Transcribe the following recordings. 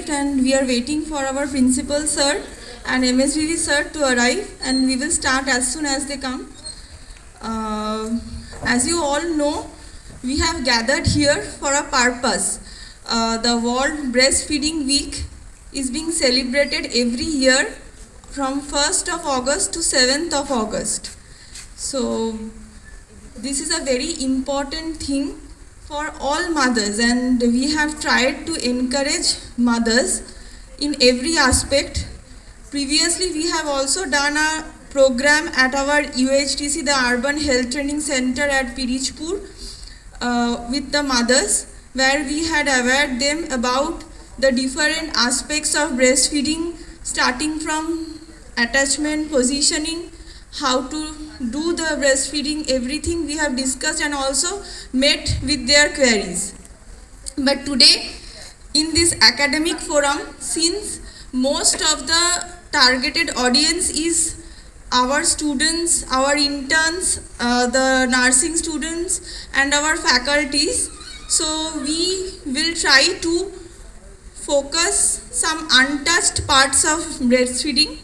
arrived and we are waiting for our principal sir and MSDD sir to arrive, and we will start as soon as they come. As you all know, we have gathered here for a purpose. The World Breastfeeding Week is being celebrated every year from 1st of August to 7th of August. So this is a very important thing for all mothers, and we have tried to encourage mothers in every aspect. Previously, we have also done a program at our UHTC, the Urban Health Training Center at Pirichpur, with the mothers, where we had aware them about the different aspects of breastfeeding, starting from attachment, positioning, how to do the breastfeeding, everything we have discussed and also met with their queries. But today, in this academic forum, since most of the targeted audience is our students, our interns, the nursing students and our faculties, so we will try to focus some untouched parts of breastfeeding,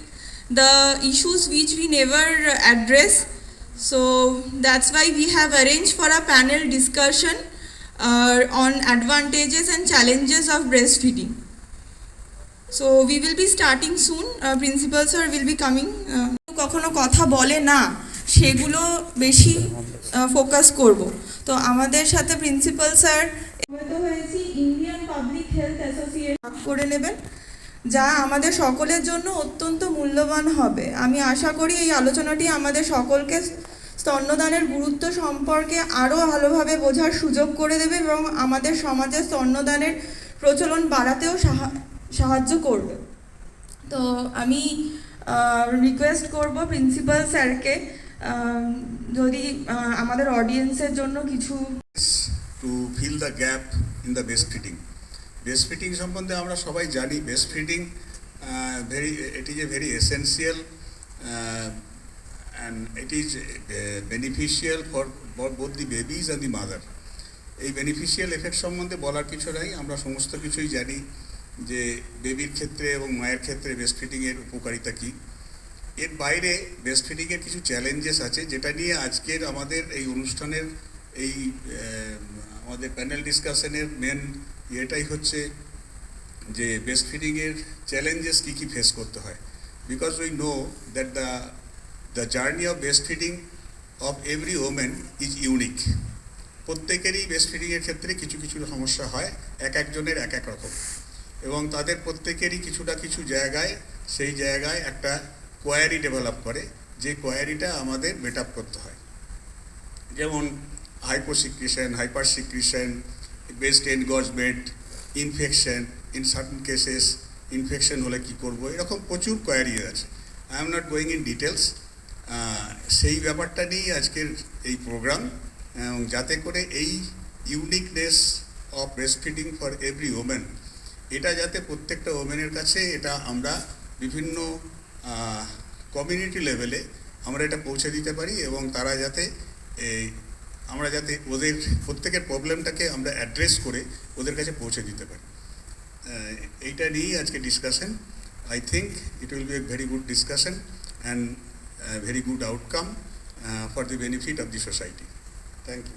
the issues which we never address. So that's why we have arranged for a panel discussion on advantages and challenges of breastfeeding. So we will be starting soon. Principal sir will be coming. কখনো কথা বলে না সেগুলো বেশি focus করব। তো আমাদের সাথে প্রিন্সিপাল স্যার হয়েছি ইন্ডিয়ান পাবলিক হেলথ অ্যাসোসিয়েশন করে নেবেন, যা আমাদের সকলের জন্য অত্যন্ত মূল্যবান হবে। আমি আশা করি এই আলোচনাটি আমাদের সকলকে স্তন্যদানের গুরুত্ব সম্পর্কে আরও ভালোভাবে বোঝার সুযোগ করে দেবে এবং আমাদের সমাজে স্তন্যদানের প্রচলন বাড়াতেও সাহায্য করবে। তো আমি রিকোয়েস্ট করব প্রিন্সিপাল স্যারকে যদি আমাদের অডিয়েন্সের জন্য কিছু to fill the gap in the breastfeeding সম্বন্ধে আমরা সবাই জানি breastfeeding it is a very essential and it is beneficial for both the babies and the mother. এই বেনিফিশিয়াল এফেক্ট সম্বন্ধে বলার কিছু নাই, আমরা সমস্ত কিছুই জানি যে বেবির ক্ষেত্রে এবং মায়ের ক্ষেত্রে ব্রেস্টফিডিংয়ের উপকারিতা কী। এর বাইরে ব্রেস্টফিডিংয়ের কিছু চ্যালেঞ্জেস আছে, যেটা নিয়ে আজকের আমাদের এই অনুষ্ঠানের এই আমাদের প্যানেল ডিসকাশনের মেন এটাই হচ্ছে যে ব্রেস্টফিডিংয়ের চ্যালেঞ্জেস কী কী ফেস করতে হয়। Because we know that the journey of breastfeeding of every women is unique. প্রত্যেকেরই ব্রেস্টফিডিংয়ের ক্ষেত্রে কিছু কিছু সমস্যা হয়, এক একজনের এক এক রকম, এবং তাদের প্রত্যেকেরই কিছুটা কিছু জায়গায় সেই জায়গায় একটা কোয়ারি ডেভেলপ করে, যে কোয়ারিটা আমাদের মেট আপ করতে হয়। যেমন hyposecretion, hypersecretion, breast engorgement, infection, in certain cases infection হলে কী করবো, এরকম প্রচুর কোয়ারি আছে। I am not going in details. সেই ব্যাপারটা নিয়েই আজকের এই প্রোগ্রাম, এবং যাতে করে এই uniqueness of breastfeeding for every women, এটা যাতে প্রত্যেকটা ওমেনের কাছে এটা আমরা বিভিন্ন কমিউনিটি লেভেলে আমরা এটা পৌঁছে দিতে পারি, এবং তারা যাতে আমরা যাতে ওদের প্রত্যেকের প্রবলেমটাকে আমরা অ্যাড্রেস করে ওদের কাছে পৌঁছে দিতে পারি। এইটা নিয়েই আজকে discussion. I think it will be a very good discussion and very good outcome for the benefit of the society. Thank you.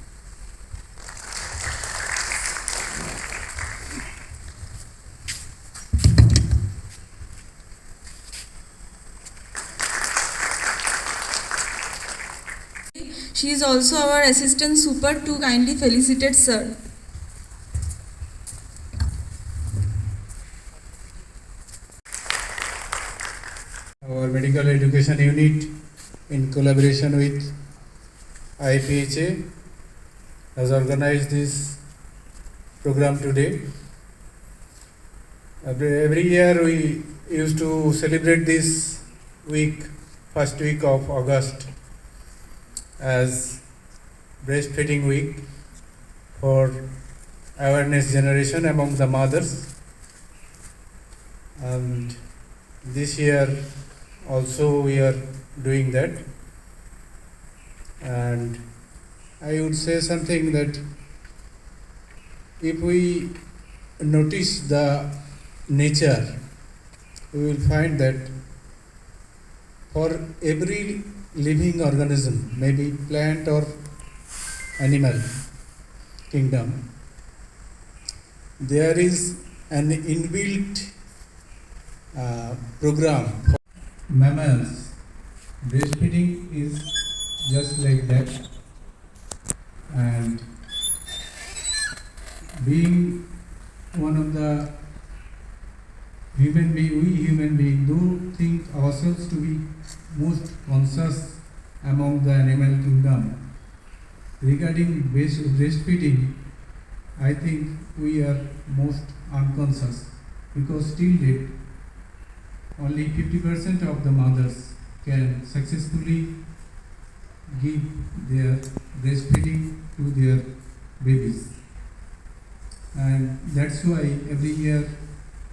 She is also our assistant super to kindly felicitate sir. Our medical education unit, in collaboration with IPHA, has organized this program today. Every year we used to celebrate this week, first week of August, as breastfeeding week for awareness generation among the mothers. And this year also we are doing that. And I would say something that if we notice the nature, we will find that for every living organism, maybe plant or animal kingdom, there is an inbuilt program. For mammals, breastfeeding is just like that, and being one of the we human beings do think ourselves to be most conscious among the animal kingdom. Regarding breastfeeding, I think we are most unconscious because till date only 50% of the mothers can successfully give their breastfeeding to their babies. And that's why every year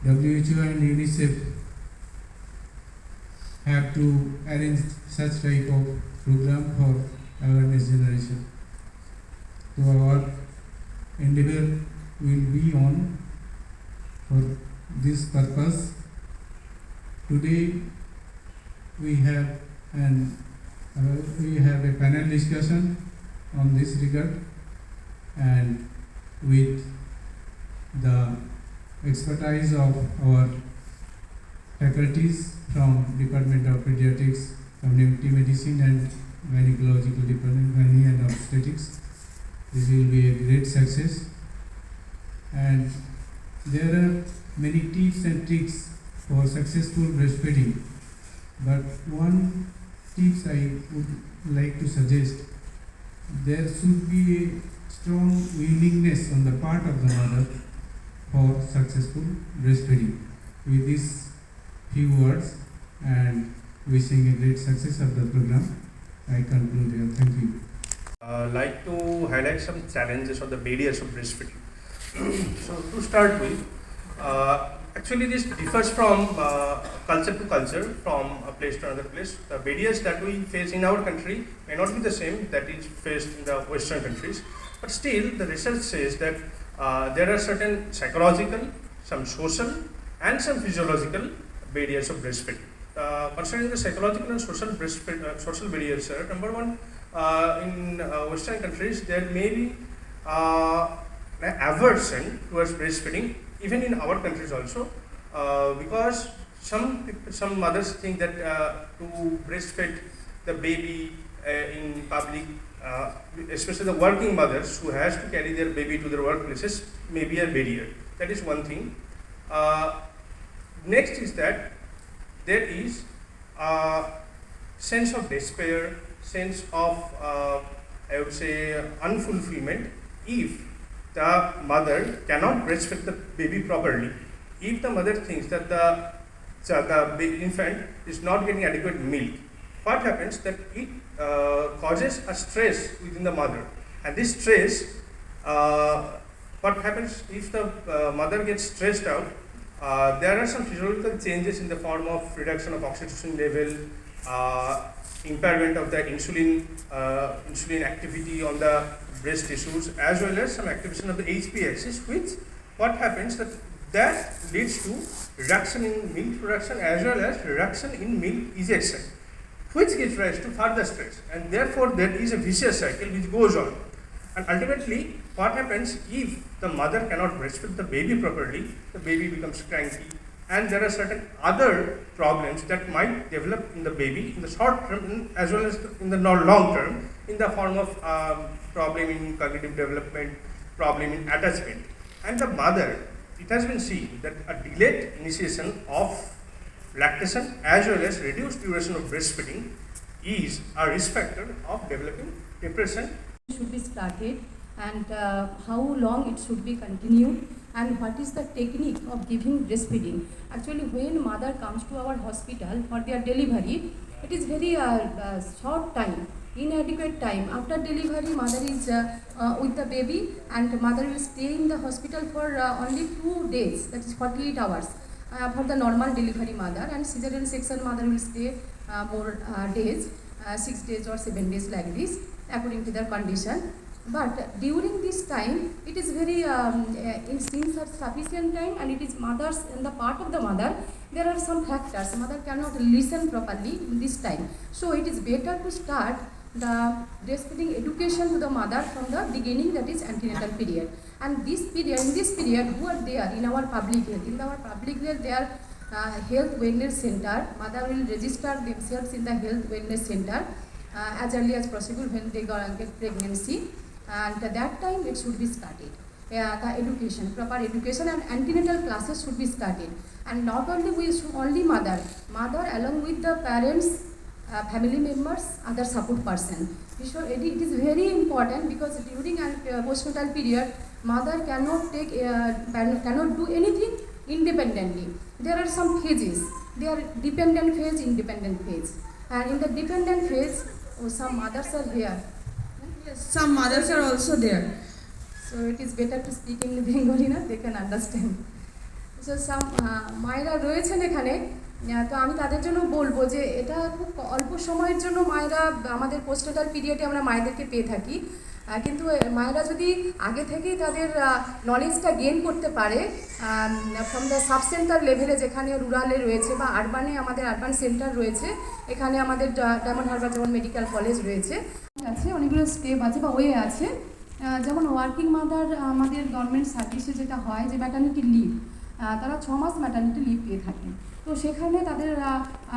WHO and UNICEF have to arrange such type of program for awareness generation. So our endeavor will be on for this purpose. Today we have a panel discussion on this regard, and with the expertise of our faculties from Department of Pediatrics, Community Medicine and Gynecological Department, Gynae and Obstetrics. This will be a great success. And there are many tips and tricks for successful breastfeeding. But one tips I would like to suggest, there should be a strong willingness on the part of the mother for successful breastfeeding. With these few words and wishing a great success of the program, I conclude here. Thank you. Like to highlight some challenges or the barriers of breastfeeding. So to start with, actually this differs from culture to culture, from a place to another place. The barriers that we face in our country may not be the same that is faced in the Western countries, but still the research says that there are certain psychological, some social and some physiological barriers of breastfeeding. Concerning the psychological and social barriers, number one, in Western countries there may be an aversion towards breastfeeding, even in our countries also, because some mothers think that to breastfeed the baby in public, especially the working mothers who has to carry their baby to their workplaces, may be a barrier. That is one thing. Next is that there is a sense of despair, sense of I would say unfulfillment if the mother cannot breastfeed the baby properly. If the mother thinks that the infant is not getting adequate milk, what happens that it causes a stress within the mother, and this stress, what happens if the mother gets stressed out, there are some physiological changes in the form of reduction of oxytocin level, impairment of the insulin activity on the breast tissues, as well as some activation of the HP axis, which what happens that leads to reduction in milk production as well as reduction in milk ejection, which gives rise to further stress, and therefore there is a vicious cycle which goes on. And ultimately, what happens if the mother cannot breastfeed the baby properly, the baby becomes cranky, and there are certain other problems that might develop in the baby in the short term as well as in the long term, in the form of problem in cognitive development, problem in attachment. And the mother, it has been seen that a delayed initiation of lactation as well as reduced duration of breastfeeding is a risk factor of developing depression. Should be started, and how long it should be continued, and what is the technique of giving breastfeeding. Actually, when mother comes to our hospital for their delivery, it is very short time, inadequate time. After delivery, mother is with the baby, and mother will stay in the hospital for only 2 days, that is 48 hours. For the normal delivery mother, and cesarean section mother will stay more days, 6 days or 7 days like this, according to their condition. But during this time, it is very insufficient time, and it is mothers, in the part of the mother, there are some factors. Mother cannot listen properly in this time. So it is better to start the breastfeeding education to the mother from the beginning, that is antenatal period. And this period, in this period, who are there in our public health? In our public health, they are health wellness center. Mother will register themselves in the health wellness center as early as possible when they get pregnancy, and at that time it should be started. The education, proper education, and antenatal classes should be started. And not only only mother along with the parents, family members, other support person. It is very important, because during postnatal period, mother cannot do anything independently. There are some phases. There are dependent phase, independent phase. And in the dependent phase, some mothers are here. Yes, some mothers are also there. So it is better to speak in Bengali, na? They can understand. So some মায়েরা রয়েছেন এখানে, তো আমি তাদের জন্য বলবো যে এটা খুব অল্প সময়ের জন্য মায়েরা আমাদের পোস্টনাটাল পিরিয়ডে আমরা মায়েদেরকে পেয়ে থাকি, কিন্তু মায়েরা যদি আগে থেকেই তাদের নলেজটা গেইন করতে পারে ফ্রম দ্য সাব সেন্টার লেভেলে, যেখানে রুরালে রয়েছে বা আরবানে আমাদের আরবান সেন্টার রয়েছে, এখানে আমাদের ডায়মন্ড হারবার যেমন মেডিকেল কলেজ রয়েছে, অনেকগুলো স্টেপ আছে বা ওয়ে আছে। যেমন ওয়ার্কিং মাদার, আমাদের গভর্নমেন্ট সার্ভিসে যেটা হয় যে ম্যাটারনিটি লিভ, তারা 6 মাস ম্যাটারনিটি লিভ পেয়ে থাকেন। তো সেখানে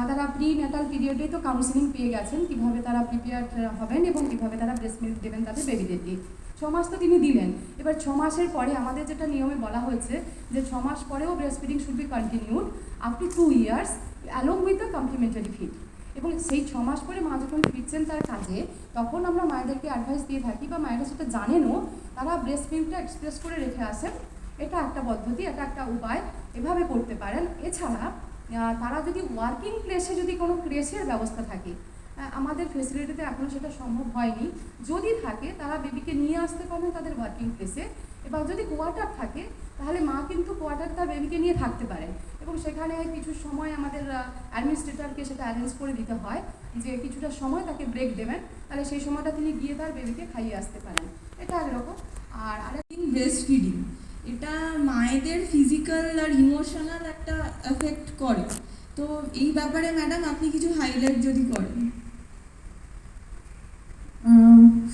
তারা প্রি ন্যাটাল পিরিয়ডে তো কাউন্সিলিং পেয়ে গেছেন, কীভাবে তারা প্রিপেয়ার হবেন এবং কীভাবে তারা ব্রেস্ট মিল্ক দেবেন তাদের বেবিদেরকে। 6 মাস তো তিনি দিলেন। এবার 6 মাসের পরে আমাদের যেটা নিয়মে বলা হয়েছে যে 6 মাস পরেও breast feeding should be continued up to 2 years along with the complementary feed. এবং সেই 6 মাস পরে মা যখন ফিরছেন তার কাজে, তখন আমরা মায়েদেরকে অ্যাডভাইস দিয়ে থাকি, বা মায়েরা সেটা জানেনও, তারা ব্রেস্ট মিল্কটা এক্সপ্রেস করে রেখে আসেন। এটা একটা পদ্ধতি, এটা একটা উপায়, এভাবে করতে পারেন। এছাড়া তারা যদি ওয়ার্কিং প্লেসে যদি কোনো ক্রেশের ব্যবস্থা থাকে, আমাদের ফেসিলিটিতে এখনও সেটা সম্ভব হয়নি, যদি থাকে তারা বেবিকে নিয়ে আসতে পারেন তাদের ওয়ার্কিং প্লেসে। এবার যদি কোয়ার্টার থাকে, তাহলে মা কিন্তু কোয়ার্টার তার বেবিকে নিয়ে থাকতে পারেন, এবং সেখানে কিছু সময় আমাদের অ্যাডমিনিস্ট্রেটরকে সেটা অ্যারেঞ্জ করে দিতে হয় যে কিছুটা সময় তাকে ব্রেক দেবেন, তাহলে সেই সময়টা তিনি গিয়ে তার বেবিকে খাইয়ে আসতে পারেন। এটা একরকম। আর ব্রেস্ট ফিডিং, এটা মায়েদের ফিজিক্যাল আর ইমোশনাল একটা এফেক্ট করে। তো এই ব্যাপারে ম্যাডাম আপনি কিছু হাইলাইট যদি করেন।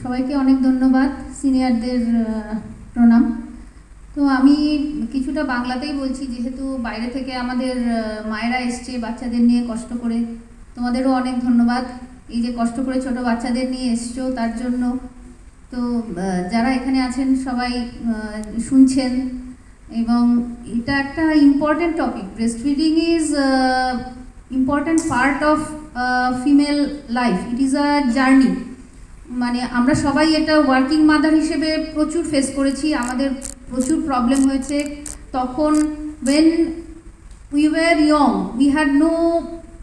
সবাইকে অনেক ধন্যবাদ, সিনিয়রদের প্রণাম। তো আমি কিছুটা বাংলাতেই বলছি, যেহেতু বাইরে থেকে আমাদের মায়েরা এসছে বাচ্চাদের নিয়ে কষ্ট করে। তোমাদেরও অনেক ধন্যবাদ, এই যে কষ্ট করে ছোট বাচ্চাদের নিয়ে এসছো তার জন্য। তো যারা এখানে আছেন সবাই শুনছেন, এবং এটা একটা important topic. Breast feeding is important part of female life, it is a journey. মানে আমরা সবাই এটা ওয়ার্কিং মাদার হিসেবে প্রচুর ফেস করেছি, আমাদের প্রচুর প্রবলেম হয়েছে। তখন when we were young, we had no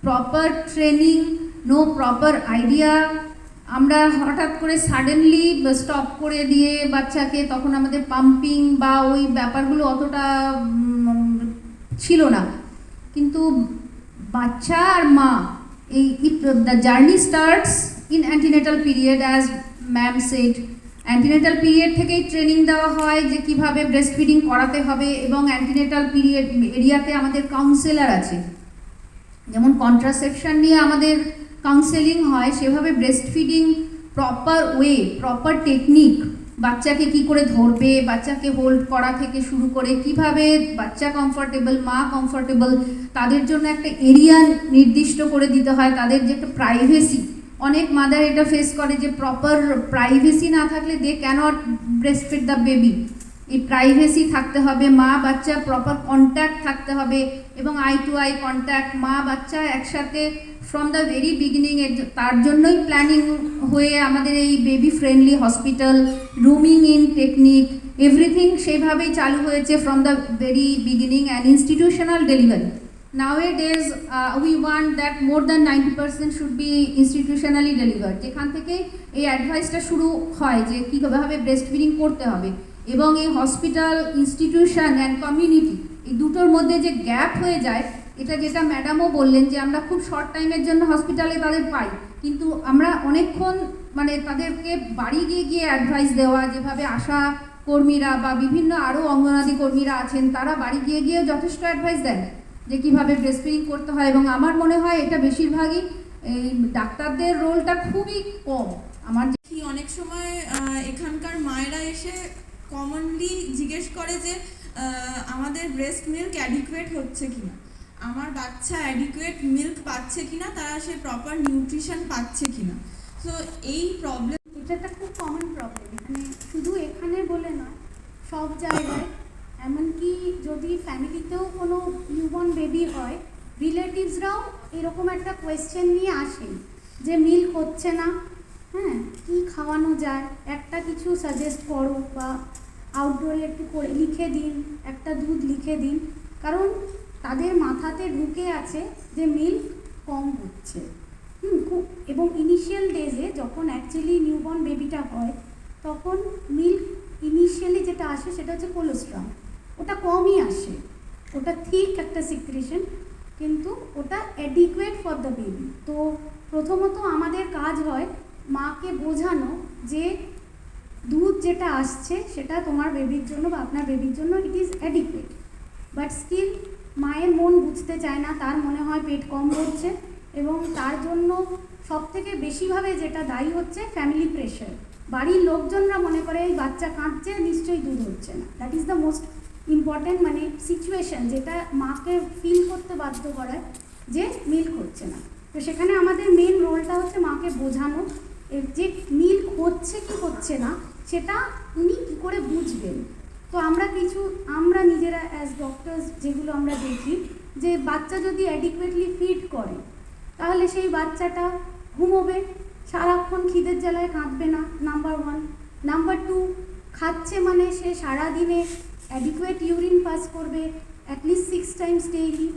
proper training, no proper idea. আমরা হঠাৎ করে সাডেনলি স্টপ করে দিয়ে বাচ্চাকে, তখন আমাদের পাম্পিং বা ওই ব্যাপারগুলো অতটা ছিল না। কিন্তু বাচ্চা আর মা, the journey starts in antenatal period, as ma'am said. Antenatal period থেকেই ট্রেনিং দেওয়া হয় যে কীভাবে ব্রেস্ট ফিডিং করাতে হবে, এবং অ্যান্টিনেটাল পিরিয়ড এরিয়াতে আমাদের কাউন্সেলার আছে। যেমন কন্ট্রাসেপশন নিয়ে আমাদের কাউন্সেলিং হয়, সেভাবে breast feeding proper way, proper technique, বাচ্চাকে কি করে ধরবে, বাচ্চাকে হোল্ড করা থেকে শুরু করে কিভাবে বাচ্চা কমফর্টেবল, মা কমফর্টেবল, তাদের জন্য একটা এরিয়া নির্দিষ্ট করে দিতে হয়, তাদের যে একটা প্রাইভেসি। অনেক মাদার এটা ফেস করে যে প্রপার প্রাইভেসি না থাকলে they cannot breast feed the baby. এই প্রাইভেসি থাকতে হবে, মা বাচ্চা প্রপার কন্ট্যাক্ট থাকতে হবে, এবং আই টু আই কন্ট্যাক্ট, মা বাচ্চা একসাথে ফ্রম দ্য ভেরি বিগিনিং। তার জন্যই প্ল্যানিং হয়ে আমাদের এই baby friendly hospital, roaming in technique, everything সেইভাবেই চালু হয়েছে from the very beginning, and institutional delivery. Nowadays, we want that more than 90% should be institutionally delivered, যেখান থেকে এই অ্যাডভাইসটা শুরু হয় যে কীভাবে ব্রেস্ট ফিডিং করতে হবে। এবং এই হসপিটাল, ইনস্টিটিউশন অ্যান্ড কমিউনিটি, এই দুটোর মধ্যে যে গ্যাপ হয়ে যায়, এটা যেটা ম্যাডামও বললেন যে আমরা খুব শর্ট টাইমের জন্য হসপিটালে তাদের পাই, কিন্তু আমরা অনেকক্ষণ মানে তাদেরকে বাড়ি গিয়ে গিয়ে অ্যাডভাইস দেওয়া, যেভাবে আশা কর্মীরা বা বিভিন্ন আরও অঙ্গনাদি কর্মীরা আছেন তারা বাড়ি গিয়ে গিয়ে যথেষ্ট অ্যাডভাইস দেন যে কীভাবে ব্রেস্ট ফিডিং করতে হয়, এবং আমার মনে হয় এটা বেশিরভাগই এই ডাক্তারদের রোলটা খুবই কম। আমার কি অনেক সময় এখানকার মায়েরা এসে কমনলি জিজ্ঞেস করে যে আমাদের ব্রেস্ট মিল্ক অ্যাডিকুয়েট হচ্ছে কিনা, আমার বাচ্চা অ্যাডিকুয়েট মিল্ক পাচ্ছে কিনা, তারা সে প্রপার নিউট্রিশন পাচ্ছে কিনা। সো এই প্রবলেম, এটা একটা খুব কমন প্রবলেম এখানে, শুধু এখানে বলে নয়, সব জায়গায়। এমনকি যদি ফ্যামিলিতেও কোনো নিউবর্ন বেবি হয়, রিলেটিভসরাও এরকম একটা কোয়েশ্চেন নিয়ে আসেন যে মিল্ক হচ্ছে না, হ্যাঁ কী খাওয়ানো যায়, একটা কিছু সাজেস্ট করো বা আউটডোরে একটু করে লিখে দিন, একটা দুধ লিখে দিন। কারণ তাদের মাথাতে ঢুকে আছে যে মিল্ক কম হচ্ছে। এবং ইনিশিয়াল ডেজে যখন অ্যাকচুয়ালি নিউবর্ন বেবিটা হয় তখন মিল্ক ইনিশিয়ালি যেটা আসে সেটা হচ্ছে কোলেস্ট্রল, ওটা কমই আসে, ওটা ঠিক একটা সিক্রেশন, কিন্তু ওটা অ্যাডিকুয়েট ফর দ্য বেবি। তো প্রথমত আমাদের কাজ হয় মাকে বোঝানো যে দুধ যেটা আসছে সেটা তোমার বেবির জন্য বা আপনার বেবির জন্য it is adequate, but still মায়ের মন বুঝতে চায় না, তার মনে হয় পেট কম হচ্ছে, এবং তার জন্য সবথেকে বেশিভাবে যেটা দায়ী হচ্ছে ফ্যামিলি প্রেশার। বাড়ির লোকজনরা মনে করে এই বাচ্চা কাঁদছে, নিশ্চয়ই দুধ হচ্ছে না। That is the most important মানে সিচুয়েশন, যেটা মাকে ফিল করতে বাধ্য করায় যে মিল্ক হচ্ছে না। তো সেখানে আমাদের মেন রোলটা হচ্ছে মাকে বোঝানো যে মিল্ক হচ্ছে কি হচ্ছে না সেটা উনি কী করে বুঝবেন। তো আমরা নিজেরা অ্যাজ ডক্টরস যেগুলো আমরা দেখি যে বাচ্চা যদি অ্যাডিকুয়েটলি ফিড করে তাহলে সেই বাচ্চাটা ঘুমোবে, সারাক্ষণ খিদের জ্বালায় কাঁদবে না, নাম্বার 1। নাম্বার 2, খাচ্ছে মানে সে সারাদিনে অ্যাডিকুয়েট ইউরিন পাস করবে at least 6 times daily.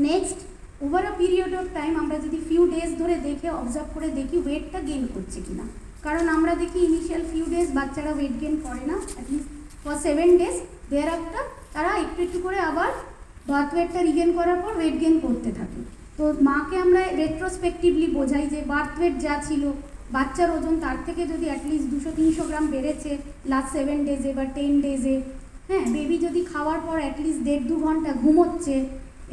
Next, over a period of time আমরা যদি ফিউ ডেজ ধরে দেখে অবজার্ভ করে দেখি ওয়েটটা গেইন করছে কিনা, কারণ আমরা দেখি ইনিশিয়াল ফিউ ডেজ বাচ্চারা ওয়েট গেইন করে না, at least for 7 days, thereafter তারা একটু একটু করে আবার বার্থ ওয়েটটা রিগেন করার পর ওয়েট গেইন করতে থাকে। তো মাকে আমরা রেট্রোস্পেক্টিভলি বোঝাই যে বার্থ ওয়েট যা ছিল বাচ্চার ওজন তার থেকে যদি অ্যাটলিস্ট 200-300 গ্রাম বেড়েছে লাস্ট 7 ডেজে বা 10 ডেজে, হ্যাঁ বেবি যদি খাওয়ার পর অ্যাটলিস্ট 1.5-2 ঘন্টা ঘুমোচ্ছে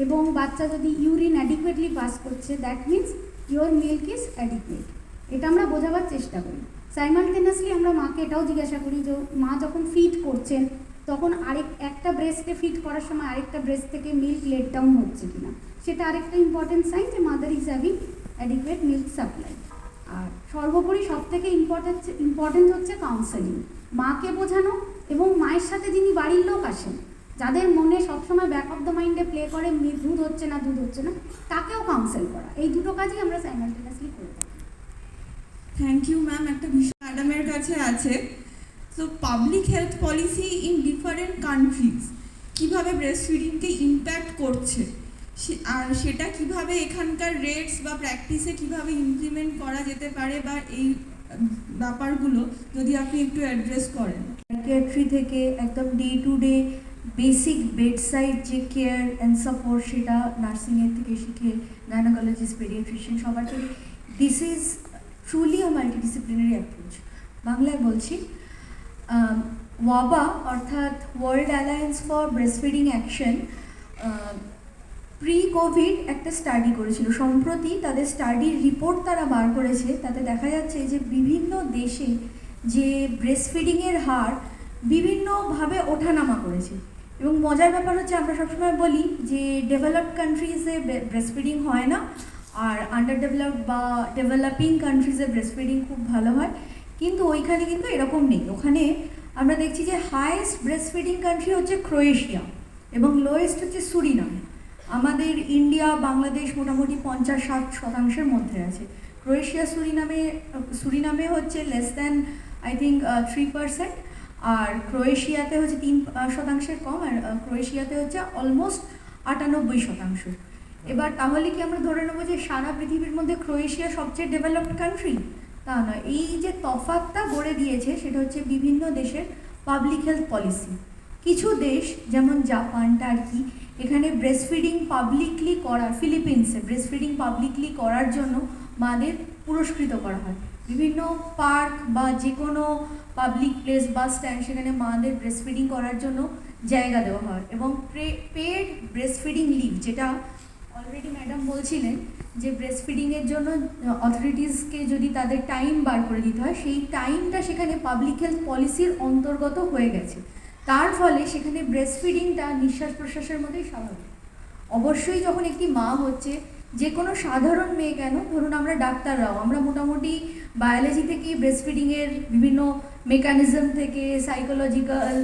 এবং বাচ্চা যদি ইউরিন অ্যাডিকুয়েটলি পাস করছে, that means your milk is adequate. এটা আমরা বোঝাবার চেষ্টা করি। সাইমালটেনিয়াসলি আমরা মাকে এটাও জিজ্ঞাসা করি যে মা যখন ফিড করছেন তখন একটা ব্রেস্টে ফিড করার সময় আরেকটা ব্রেস্ট থেকে মিল্ক লেট ডাউন হচ্ছে কিনা, সেটা আরেকটা ইম্পর্টেন্ট সাইন যে mother is having adequate milk supply. আর সর্বোপরি সবথেকে ইম্পর্টেন্ট হচ্ছে কাউন্সেলিং, মাকে বোঝানো এবং মায়ের সাথে যিনি বাড়ির লোক আসেন, যাদের মনে সবসময় ব্যাক অফ দ্য মাইন্ডে প্লে করে দুধ হচ্ছে না, তাকেও কাউন্সেল করা। এই দুটো কাজই আমরা সাইমালটেনিয়াসলি করে থাকি। Thank you ma'am. একটা বিষয় ম্যাডামের কাছে আছে। So public health policy in different countries কীভাবে ব্রেস্ট ফিডিংকে ইম্প্যাক্ট করছে, আর সেটা কিভাবে এখানকার রেটস বা প্র্যাকটিসে কিভাবে ইমপ্লিমেন্ট করা যেতে পারে, বা এই ব্যাপারগুলো যদি আপনি একটু অ্যাড্রেস করেন। সাইকিয়াট্রি থেকে একদম day to day basic bedside যে কেয়ার অ্যান্ড সাপোর্ট, সেটা নার্সিংয়ের থেকে শিখে গাইনোকোলজিস্ট, পেডিয়াট্রিশিয়ান সবার থেকে, this is truly a multidisciplinary approach. বাংলায় বলছি, ওয়াবা অর্থাৎ world alliance for breastfeeding action pre COVID একটা স্টাডি করেছিল। সম্প্রতি তাদের স্টাডির রিপোর্ট তারা বার করেছে, তাতে দেখা যাচ্ছে যে বিভিন্ন দেশে যে ব্রেস্টফিডিংয়ের হার বিভিন্নভাবে ওঠানামা করেছে। এবং মজার ব্যাপার হচ্ছে, আমরা সবসময় বলি যে ডেভেলপড কান্ট্রিজে ব্রেস্টফিডিং হয় না, আর আন্ডার ডেভেলপড বা ডেভেলপিং কান্ট্রিজে ব্রেস্টফিডিং খুব ভালো হয়, কিন্তু ওইখানে কিন্তু এরকম নেই। ওখানে আমরা দেখছি যে হাইয়েস্ট ব্রেস্টফিডিং কান্ট্রি হচ্ছে ক্রোয়েশিয়া এবং লোয়েস্ট হচ্ছে সুরিনাম। আমাদের ইন্ডিয়া, বাংলাদেশ মোটামুটি 50-60% মধ্যে আছে। ক্রোয়েশিয়া সুরিনামে হচ্ছে লেস দ্যান আই থিঙ্ক 3%, আর ক্রোয়েশিয়াতে হচ্ছে 3% কম, আর ক্রোয়েশিয়াতে হচ্ছে অলমোস্ট 98%। এবার তাহলে কি আমরা ধরে নেবো যে সারা পৃথিবীর মধ্যে ক্রোয়েশিয়া সবচেয়ে ডেভেলপড কান্ট্রি? তা নয়। এই যে তফাৎটা গড়ে দিয়েছে সেটা হচ্ছে বিভিন্ন দেশের পাবলিক হেলথ পলিসি। কিছু দেশ যেমন জাপান, টার্কি, এখানে ব্রেস্টফিডিং পাবলিকলি করার, ফিলিপিন্সে ব্রেস্টফিডিং পাবলিকলি করার জন্য মাদের পুরস্কৃত করা হয়। বিভিন্ন পার্ক বা যে কোনো পাবলিক প্লেস, বাস স্ট্যান্ড, সেখানে মাদের ব্রেস্ট ফিডিং করার জন্য জায়গা দেওয়া হয় এবং পেড ব্রেস্ট ফিডিং লিভ, যেটা অলরেডি ম্যাডাম বলছিলেন যে ব্রেস্ট ফিডিংয়ের জন্য অথরিটিসকে যদি তাদের টাইম বার করে দিতে হয়, সেই টাইমটা সেখানে পাবলিক হেলথ পলিসির অন্তর্গত হয়ে গেছে। তার ফলে সেখানে ব্রেস্ট ফিডিংটা নিঃশ্বাস প্রশ্বাসের মধ্যেই স্বাভাবিক। অবশ্যই যখন একটি মা হচ্ছে, যে কোনো সাধারণ মেয়ে কেন, ধরুন আমরা ডাক্তাররাও, আমরা মোটামুটি বায়োলজি থেকে ব্রেস্ট ফিডিংয়ের বিভিন্ন মেকানিজম থেকে সাইকোলজিক্যাল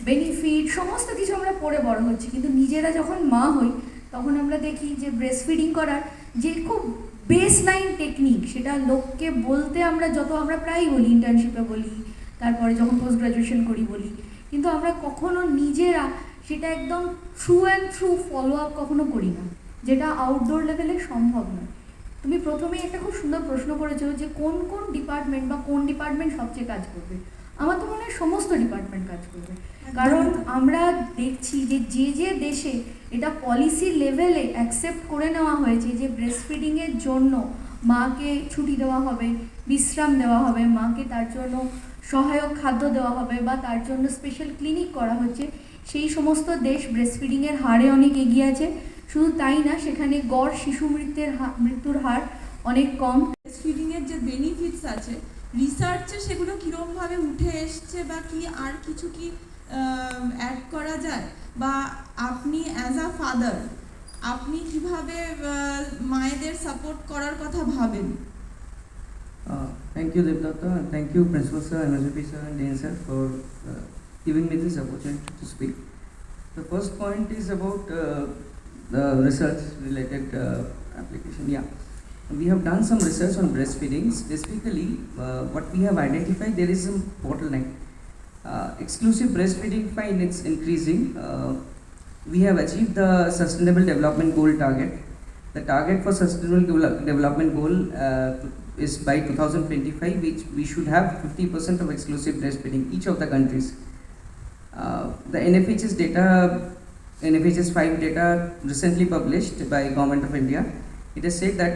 বেনিফিট সমস্ত কিছু আমরা পড়ে বড় হচ্ছি, কিন্তু নিজেরা যখন মা হই তখন আমরা দেখি যে ব্রেস্ট ফিডিং করার যে খুব বেস লাইন টেকনিক, সেটা লোককে বলতে আমরা প্রায়ই বলি, ইন্টার্নশিপে বলি, তারপরে যখন পোস্ট গ্রাজুয়েশন করি বলি, কিন্তু আমরা কখনো নিজেরা সেটা একদম through and through follow up কখনো করি না, যেটা আউটডোর লেভেলে সম্ভব নয়। তুমি প্রথমেই একটা খুব সুন্দর প্রশ্ন করেছো যে কোন কোন ডিপার্টমেন্ট বা কোন ডিপার্টমেন্ট সবচেয়ে কাজ করবে। আমার তো মনে হয় সমস্ত ডিপার্টমেন্ট কাজ করবে, কারণ আমরা দেখছি যে যে দেশে এটা পলিসি লেভেলে অ্যাকসেপ্ট করে নেওয়া হয়েছে যে ব্রেস্ট ফিডিংয়ের জন্য মাকে ছুটি দেওয়া হবে, বিশ্রাম দেওয়া হবে, মাকে তার জন্য সহায়ক খাদ্য দেওয়া হবে বা তার জন্য স্পেশাল ক্লিনিক করা হচ্ছে, সেই সমস্ত দেশ ব্রেস্ট ফিডিংয়ের হারে অনেক এগিয়ে আছে। শুধু তাই না, সেখানে গড় শিশু মৃত্যুর হার অনেক কম। ব্রেস্ট ফিডিংয়ের যে বেনিফিটস আছে, রিসার্চে সেগুলো কীরকমভাবে উঠে এসছে বা কি আর কিছু কি অ্যাড করা যায়, বা আপনি অ্যাজ আ ফাদার আপনি কিভাবে মায়েদের সাপোর্ট করার কথা ভাবেন? Thank you, Devdatta, and thank you, Principal Sir, NSP Sir, and Dean Sir for giving me this opportunity to speak. The first point is about the research-related application. Yeah, we have done some research on breastfeeding. Specifically, what we have identified, there is some bottleneck. Exclusive breastfeeding fine it's increasing. We have achieved the Sustainable Development Goal target. The target for Sustainable Development Goal is by 2025, which we should have 50% of exclusive breastfeeding each of the countries. The NFHS data, NFHS 5 data recently published by Government of India, it has said that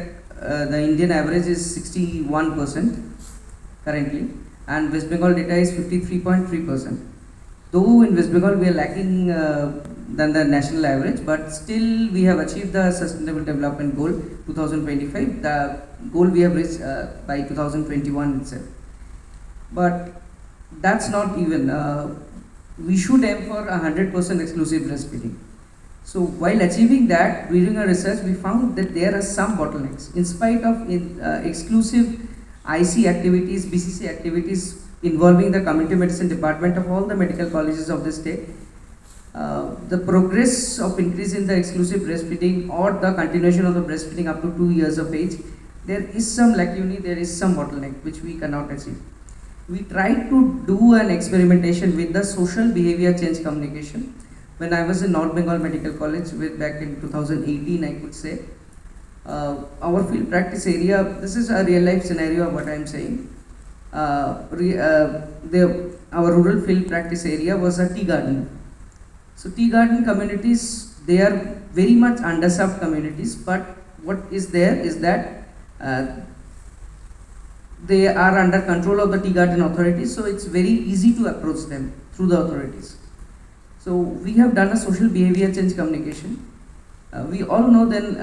the Indian average is 61% currently, and West Bengal data is 53.3%. Though in West Bengal we are lacking than the national average, but still we have achieved the Sustainable Development Goal 2025. The goal we have reached by 2021 itself. But that's not even. We should aim for 100% exclusive breastfeeding. So while achieving that, during our research, we found that there are some bottlenecks. In spite of exclusive IC activities, BCC activities involving the community medicine department of all the medical colleges of the state, the progress of increase in the exclusive breastfeeding or the continuation of the breastfeeding up to 2 years of age, there is some lacunae, there is some bottleneck which we cannot achieve. We tried to do an experimentation with the social behavior change communication. When I was in North Bengal Medical College back in 2018, I could say, our field practice area, this is a real life scenario of what I am saying. Our rural field practice area was a tea garden. So tea garden communities, they are very much underserved communities, but what is there is that they are under control of the tea garden authorities, so it's very easy to approach them through the authorities. So we have done a social behavior change communication. We all know then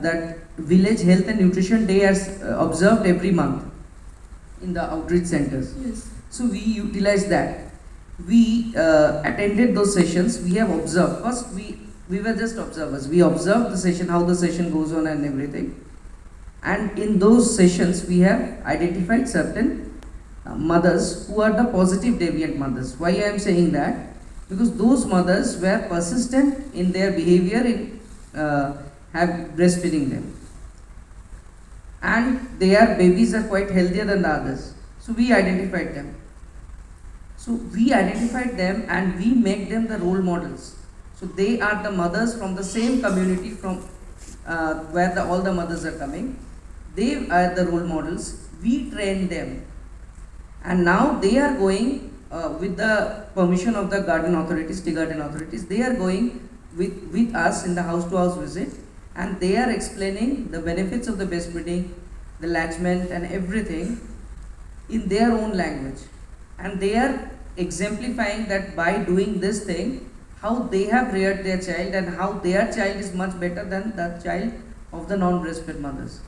that village health and nutrition day is observed every month in the outreach centers. Yes. So we utilized that. We attended those sessions. We have observed. First, we were just observers. We observed the session, how the session goes on and everything. And in those sessions, we have identified certain mothers who are the positive deviant mothers. Why I am saying that? Because those mothers were persistent in their behavior in have breastfeeding them. And their babies are quite healthier than the others. So we identified them. So we identified them and we make them the role models. So they are the mothers from the same community from where all the mothers are coming. They are the role models. We train them. And now they are going with the permission of the garden authorities, tea garden authorities, they are going with us in the house to house visit, and they are explaining the benefits of the breastfeeding, the latchment and everything in their own language, and they are exemplifying that by doing this thing, how they have reared their child and how their child is much better than the child of the non-breastfed mothers.